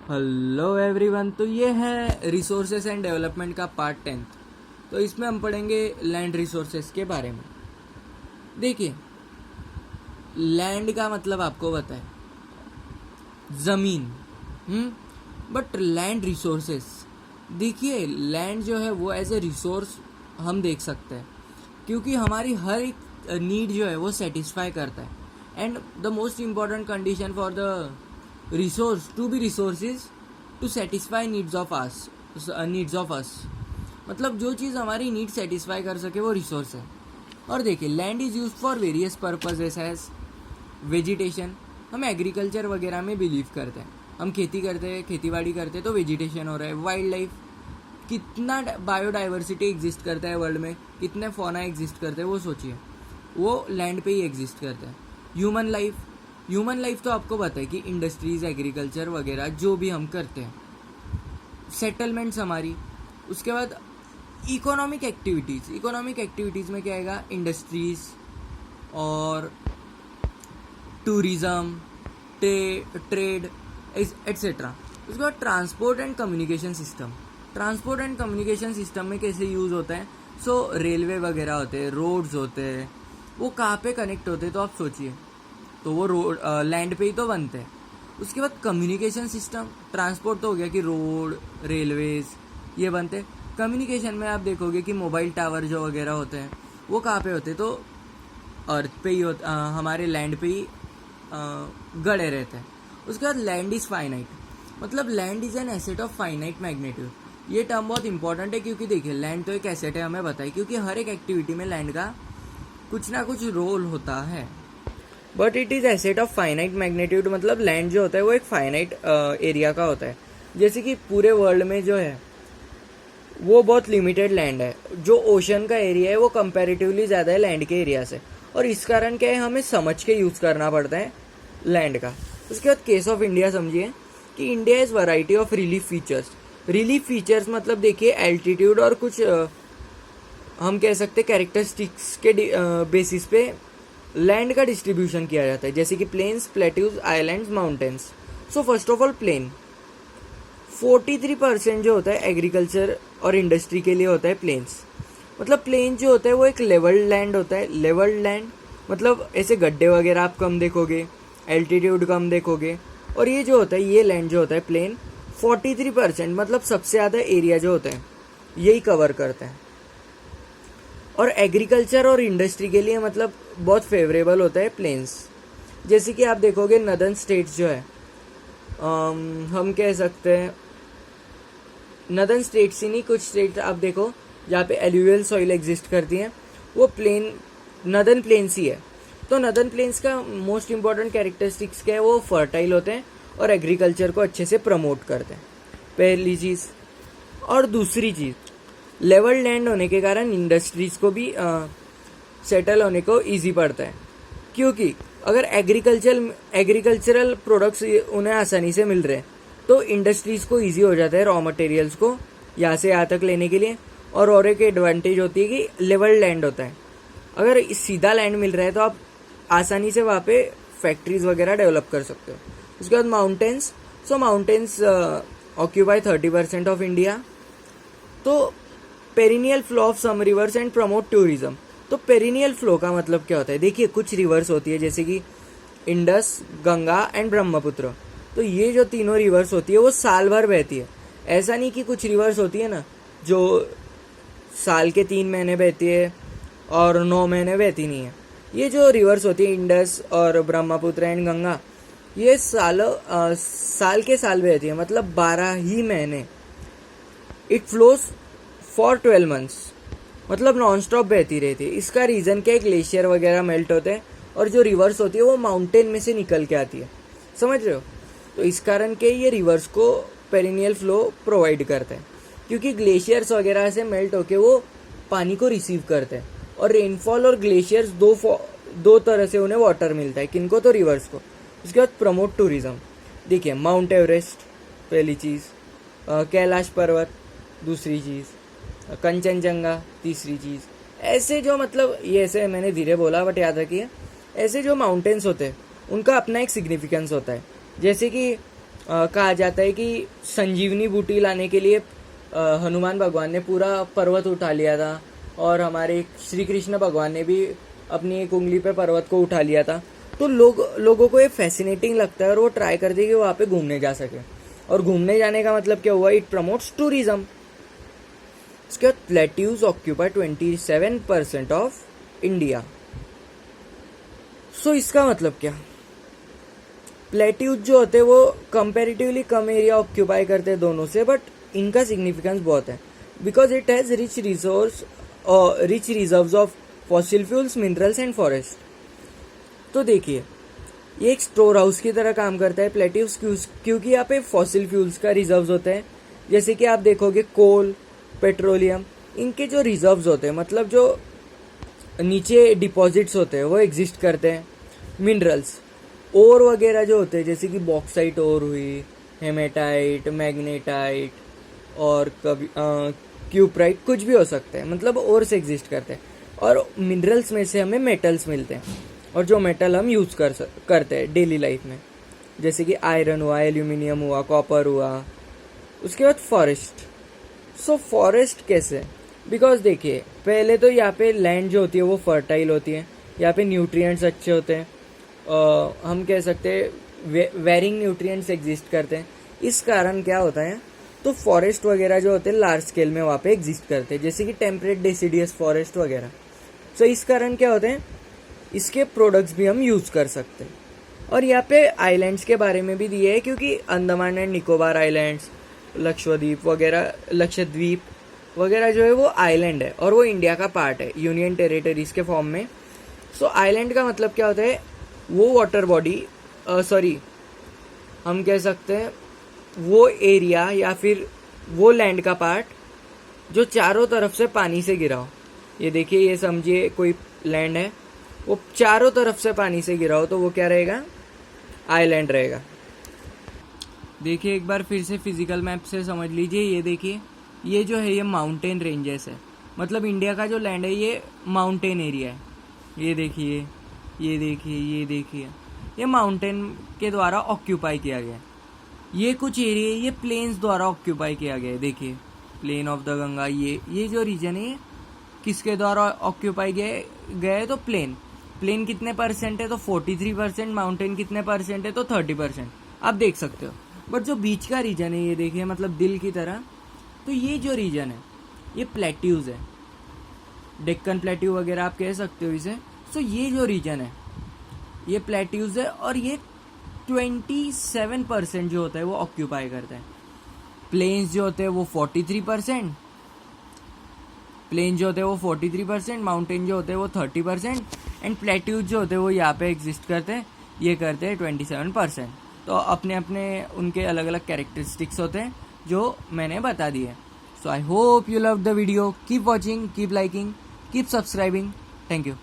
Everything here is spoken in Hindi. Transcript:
Hello everyone. तो ये है रिसोर्सेस एंड डेवलपमेंट का पार्ट 10। तो इसमें हम पढ़ेंगे लैंड रिसोर्सेस के बारे में। देखिए, लैंड का मतलब आपको पता है, ज़मीन। बट लैंड रिसोर्सेस, देखिए लैंड जो है वो एज ए रिसोर्स हम देख सकते हैं, क्योंकि हमारी हर एक नीड जो है वो सेटिस्फाई करता है। And the most important condition for the resource to be resource is to satisfy needs of us. मतलब जो चीज़ हमारी नीड सेटिस्फाई कर सके वो रिसोर्स है। और देखिए, land is use for various purposes as vegetation. हम एग्रीकल्चर वगैरह में बिलीव करते हैं, हम खेती करते हैं, खेती बाड़ी करते हैं तो वेजिटेशन हो रहा है। वाइल्ड लाइफ, कितना बायोडाइवर्सिटी एग्जिस्ट करता है वर्ल्ड में, कितने फौना एग्जिस्ट करते हैं वो सोचिए, वो लैंड पे ही एग्जिस्ट करता है। ह्यूमन लाइफ तो आपको पता है कि इंडस्ट्रीज, एग्रीकल्चर वगैरह जो भी हम करते हैं, सेटलमेंट्स हमारी। उसके बाद इकोनॉमिक एक्टिविटीज़ में क्या आएगा, इंडस्ट्रीज और टूरिज़म, ट्रेड एट्सेट्रा। उसके बाद ट्रांसपोर्ट एंड कम्युनिकेशन सिस्टम में कैसे यूज़ होता है। रेलवे वगैरह होते हैं, रोड्स होते हैं, वो कहाँ पे कनेक्ट होते हैं तो आप सोचिए, तो वो रोड लैंड पे ही तो बनते हैं। उसके बाद कम्युनिकेशन सिस्टम, ट्रांसपोर्ट तो हो गया कि रोड, रेलवेज ये बनते हैं। कम्युनिकेशन में आप देखोगे कि मोबाइल टावर जो वगैरह होते हैं वो कहाँ पे होते हैं, तो अर्थ पे ही होते, हमारे लैंड पे ही गड़े रहते हैं। उसके बाद लैंड इज़ फाइनाइट, मतलब land is an asset of finite magnitude. ये टर्म बहुत इंपॉर्टेंट है, क्योंकि देखिए लैंड तो एक एसेट है, हमें बताइए, क्योंकि हर एक एक्टिविटी में लैंड का कुछ ना कुछ रोल होता है। But it is asset of finite magnitude, मतलब लैंड जो होता है वो एक फाइनाइट एरिया का होता है। जैसे कि पूरे वर्ल्ड में जो है वो बहुत लिमिटेड लैंड है, जो ओशन का एरिया है वो कंपैरेटिवली ज़्यादा है लैंड के एरिया से, और इस कारण क्या है, हमें समझ के यूज़ करना पड़ता है लैंड का। उसके बाद केस ऑफ इंडिया समझिए कि India is variety of relief features मतलब देखिए एल्टीट्यूड और कुछ हम कह सकते कैरेक्टरिस्टिक्स के बेसिस पे लैंड का डिस्ट्रीब्यूशन किया जाता है, जैसे कि plains, plateaus, islands, mountains. So first of all plain, 43% जो होता है एग्रीकल्चर और इंडस्ट्री के लिए होता है प्लेन्स। मतलब प्लेन जो होता है वो एक लेवल्ड लैंड होता है। लेवल्ड लैंड मतलब ऐसे गड्ढे वगैरह आप कम देखोगे, एल्टीट्यूड कम देखोगे, और ये जो होता है, ये लैंड जो होता है प्लेन, 43% मतलब सबसे ज़्यादा एरिया जो होता है यही कवर करता है। और एग्रीकल्चर और इंडस्ट्री के लिए मतलब बहुत फेवरेबल होता है प्लेन्स। जैसे कि आप देखोगे नदर्न स्टेट्स जो है, हम कह सकते हैं नदर्न स्टेट्स ही नहीं, कुछ स्टेट आप देखो जहाँ पे एल्यूवियल सॉइल एग्जिस्ट करती हैं, वो प्लेन नदर्न प्लेन्स ही है। तो नदर्न प्लेन्स का मोस्ट इम्पॉर्टेंट कैरेक्टरिस्टिक्स क्या है, वो फर्टाइल होते हैं और एग्रीकल्चर को अच्छे से प्रमोट करते हैं, पहली चीज़। और दूसरी चीज़, लेवल लैंड होने के कारण इंडस्ट्रीज़ को भी सेटल होने को ईजी पड़ता है, क्योंकि अगर एग्रीकल्चरल प्रोडक्ट्स उन्हें आसानी से मिल रहे हैं तो इंडस्ट्रीज़ को ईजी हो जाता है रॉ मटेरियल्स को यहाँ से यहाँ तक लेने के लिए। और एक एडवांटेज होती है कि लेवल लैंड होता है, अगर सीधा लैंड मिल रहा है तो आप आसानी से वहाँ पे फैक्ट्रीज वगैरह डेवलप कर सकते हो। उसके बाद mountains, mountains occupy 30% of India. तो perennial flow of some rivers and promote tourism. तो पेरिनियल फ्लो का मतलब क्या होता है, देखिए कुछ रिवर्स होती है जैसे कि इंडस, गंगा एंड ब्रह्मपुत्र। तो ये जो तीनों रिवर्स होती है वो साल भर बहती है। ऐसा नहीं कि कुछ रिवर्स होती है ना जो साल के 3 महीने बहती है और 9 महीने बहती नहीं है। ये जो रिवर्स होती है इंडस और ब्रह्मपुत्र एंड गंगा, ये साल के साल बहती है, मतलब 12 ही महीने। इट फ्लोज फॉर 12 मंथ्स, मतलब नॉन स्टॉप बहती रहती है। इसका रीज़न क्या है, ग्लेशियर वगैरह मेल्ट होते हैं और जो रिवर्स होती है वो माउंटेन में से निकल के आती है, समझ रहे हो। तो इस कारण के ये रिवर्स को पेरिनियल फ्लो प्रोवाइड करते हैं, क्योंकि ग्लेशियर्स वगैरह से मेल्ट होके वो पानी को रिसीव करते हैं। और रेनफॉल और ग्लेशियर्स दो तरह से उन्हें वाटर मिलता है, किनको, तो रिवर्स को। उसके बाद प्रमोट टूरिज्म, देखिए माउंट एवरेस्ट पहली चीज़, कैलाश पर्वत दूसरी चीज़, कंचनजंगा तीसरी चीज़। ऐसे जो मतलब ये ऐसे मैंने धीरे बोला बट याद रखिए, ऐसे जो माउंटेन्स होते हैं उनका अपना एक सिग्निफिकेंस होता है। जैसे कि कहा जाता है कि संजीवनी बूटी लाने के लिए हनुमान भगवान ने पूरा पर्वत उठा लिया था, और हमारे श्री कृष्ण भगवान ने भी अपनी एक उंगली पे पर्वत को उठा लिया था। तो लोगों को ये फैसिनेटिंग लगता है और वो ट्राई करते हैं कि वहाँ पे घूमने जा सके। और घूमने जाने का मतलब क्या हुआ, इट प्रमोट्स टूरिज्म। इसके बाद प्लेट्यूज ऑक्यूपाई 27% ऑफ इंडिया। सो इसका मतलब क्या, प्लेट्यूज जो होते हैं वो कंपेरेटिवली कम एरिया ऑक्यूपाई करते हैं दोनों से, बट इनका सिग्निफिकेंस बहुत है because it has rich reserves of fossil fuels, minerals and forest. तो देखिए ये एक स्टोर हाउस की तरह काम करता है प्लेट्यूज, क्योंकि यहाँ पे फॉसिल फ्यूल्स का रिजर्व्स होते हैं। जैसे कि आप देखोगे कोल, पेट्रोलियम, इनके जो रिजर्व्स होते हैं, मतलब जो नीचे डिपॉजिट्स होते हैं वो एग्जिस्ट करते हैं। मिनरल्स, ओर वगैरह जो होते हैं, जैसे कि बॉक्साइट ओर हुई, हेमेटाइट, मैग्नेटाइट और कभी क्यूप्राइट, कुछ भी हो सकता है, मतलब ओर से एग्जिस्ट करते हैं। और मिनरल्स में से हमें मेटल्स मिलते हैं, और जो मेटल हम यूज़ करते हैं डेली लाइफ में, जैसे कि आयरन हुआ, एल्यूमिनियम हुआ, कॉपर हुआ। उसके बाद फॉरेस्ट। सो फॉरेस्ट कैसे, बिकॉज देखिए पहले तो यहाँ पे लैंड जो होती है वो फर्टाइल होती है, यहाँ पे न्यूट्रिएंट्स अच्छे होते हैं, हम कह सकते हैं वेरिंग न्यूट्रिएंट्स एग्जिस्ट करते हैं। इस कारण क्या होता है, तो फॉरेस्ट वगैरह जो होते हैं लार्ज स्केल में वहाँ पे एग्जिस्ट करते हैं, जैसे कि टेम्परेट डेसिडियस फॉरेस्ट वगैरह। सो इस कारण क्या होते हैं, इसके प्रोडक्ट्स भी हम यूज़ कर सकते हैं। और यहाँ पे आइलैंड्स के बारे में भी दिए है, क्योंकि अंडमान एंड निकोबार आइलैंड्स, लक्षद्वीप वगैरह जो है वो आइलैंड है, और वो इंडिया का पार्ट है, यूनियन टेरिटरीज के फॉर्म में। सो आइलैंड का मतलब क्या होता है, वो वाटर बॉडी, हम कह सकते हैं वो एरिया या फिर वो लैंड का पार्ट जो चारों तरफ से पानी से घिरा हो। ये देखिए, ये समझिए कोई लैंड है, वो चारों तरफ से पानी से घिरा हो, तो वो क्या रहेगा, आइलैंड रहेगा। देखिए एक बार फिर से फिजिकल मैप से समझ लीजिए। ये देखिए, ये जो है ये माउंटेन रेंजेस है, मतलब इंडिया का जो लैंड है ये माउंटेन एरिया है। ये देखिए, ये देखिए, ये देखिए, ये माउंटेन के द्वारा ऑक्यूपाई किया गया है। ये कुछ एरिया ये प्लेन्स द्वारा ऑक्यूपाई किया गया है। देखिए प्लेन ऑफ द गंगा, ये जो रीजन है किसके द्वारा ऑक्यूपाई गया है, तो प्लेन कितने परसेंट है, तो 43%। माउंटेन कितने परसेंट है, तो 30%। आप देख सकते हो। बट जो बीच का रीजन है, ये देखिए, मतलब दिल की तरह, तो ये जो रीजन है ये प्लेट्यूज है, डेक्कन प्लेट्यू वगैरह आप कह सकते हो इसे। सो ये जो रीजन है ये प्लेट्यूज है, और ये 27% जो होता है वो ऑक्यूपाई करता है। प्लेन्स जो होते हैं वो 43%, प्लेन जो होते हैं वो 43%, माउंटेन जो होते हैं वो 30%, एंड प्लेट्यूज जो होते हैं वो यहाँ पे एग्जिस्ट करते हैं, ये करते हैं 27%। तो अपने अपने उनके अलग अलग कैरेक्टरिस्टिक्स होते हैं जो मैंने बता दिए। So I hope you love the video, keep watching, keep liking, keep subscribing. Thank you.